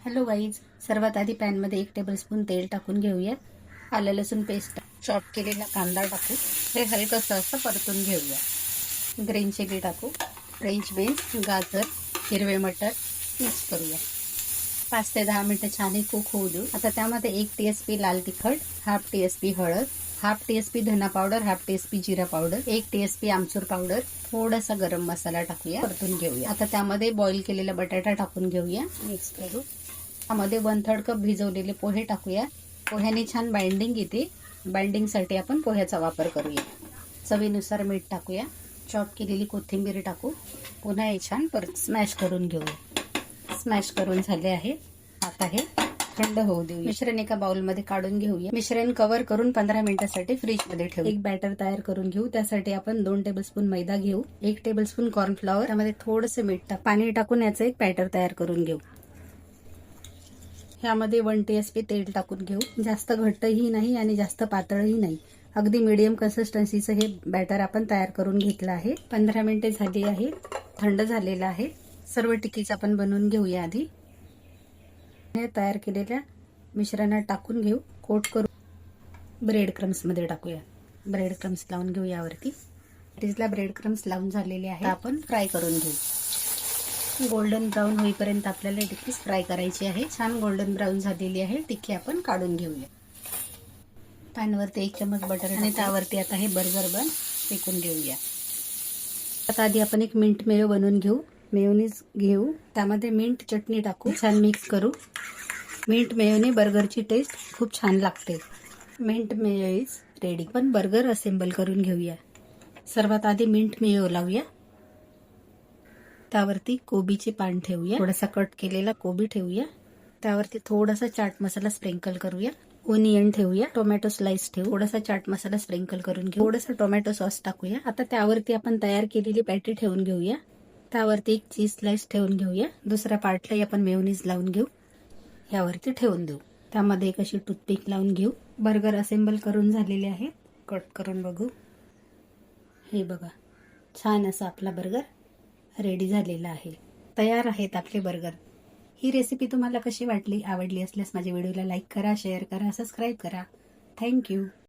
Hello guys, सर्वात आधी पॅनमध्ये 1 tablespoon तेल टाकून घेऊया. आलं लसूण पेस्ट, चॉप केलेला कांदा टाकू. हे हलकंसं असं परतून घेऊया. ग्रीन चिली टाकू, फ्रेंच बीन्स, गाजर, हिरवे मटर मिक्स करूया. 5 ते 10 मिनिटं छान कुक होऊ देऊ. आता त्यामध्ये 1 TSP लाल तिखट, हाफ TSP हळद, हाफ TSP धना पावडर, हाफ TSP जिरा पावडर, 1 TSP आमचूर पावडर, थोडासा गरम मसाला टाकूया. परतून घेऊया. आता त्यामध्ये बॉईल केलेला बटाटा टाकून घेऊया. मिक्स करू. त्यामध्ये 1/3 कप भिजवलेले पोहे टाकूया. पोह्याने छान बाइंडिंग येते. बाइंडिंगसाठी आपण पोह्याचा वापर करूया. चवीनुसार मीठ टाकूया. चॉप केलेली कोथिंबीर टाकू. पुन्हा हे छान परत स्मॅश करून घेऊया. स्मॅश करून झाले आहे. आता हे थंड होऊ देऊ. मिश्रण एका बाउलमध्ये काढून घेऊया. मिश्रण कव्हर करून 15 मिनिटांसाठी फ्रीजमध्ये ठेवू. एक बॅटर तयार करून घेऊ. त्यासाठी आपण 2 टेबलस्पून मैदा घेऊ, 1 टेबलस्पून कॉर्नफ्लॉवर, त्यामध्ये थोडंसं मीठ पाणी टाकून याचं एक बॅटर तयार करून घेऊ. ह्यामध्ये 1 TSP तेल टाकून घेऊ. जास्त घट्टही नाही आणि जास्त पातळही नाही, अगदी मीडियम कन्सिस्टन्सीचं हे बॅटर आपण तयार करून घेतलं आहे. 15 मिनिटे झाली आहे. थंड झालेलं आहे. सर्व टिकीज आपण बनवून घेऊया. आधी हे तयार केलेल्या मिश्रणात टाकून घेऊ. कोट करू. ब्रेड क्रम्समध्ये टाकूया. ब्रेड क्रम्स लावून घेऊ. यावरती टिकीजला ब्रेड क्रम्स लावून झालेले आहे. आपण फ्राय करून घेऊ. गोल्डन ब्राऊन होईपर्यंत आपल्याला टिक्की फ्राय करायची आहे. छान गोल्डन ब्राऊन झालेली आहे. टिक्की आपण काढून घेऊया. पॅनवरती 1 चमच बटर आणि त्यावरती आता हे बर्गर बन फेकून घेऊया. आता आधी आपण एक मिंट मेयो बनवून घेऊ. मेयोनीज घेऊ. त्यामध्ये मिंट चटणी टाकू. छान मिक्स करू. मिंट मेयोने बर्गरची टेस्ट खूप छान लागते. Mint mayo is ready. पण बर्गर असेंबल करून घेऊया. सर्वात आधी मिंट मेयो लावूया. त्यावरती कोबीचे पान ठेवूया. थोडासा कट केलेला कोबी ठेवूया. त्यावरती थोडासा चाट मसाला स्प्रिंकल करूया. ओनियन ठेवूया. टोमॅटो स्लाइस ठेवू. थोडासा चाट मसाला स्प्रिंकल करून घेऊ. थोडासा टोमॅटो सॉस टाकूया. आता त्यावरती आपण तयार केलेली पॅटी ठेवून घेऊया. त्यावरती एक चीज स्लाइस ठेवून घेऊया. दुसऱ्या पार्टला आपण मेयोनीज लावून घेऊ. यावरती ठेवून देऊ. त्यामध्ये एक अशी टूथपिक लावून घेऊ. बर्गर असेंबल करून झालेले आहे. कट करून बघू. हे बघा, छान असा आपला बर्गर रेडी झालेला आहे. तयार आहेत आपले बर्गर. ही रेसिपी तुम्हाला कशी वाटली? आवडली असल्यास माझ्या व्हिडिओला लाईक करा, शेअर करा, सबस्क्राईब करा. थँक्यू.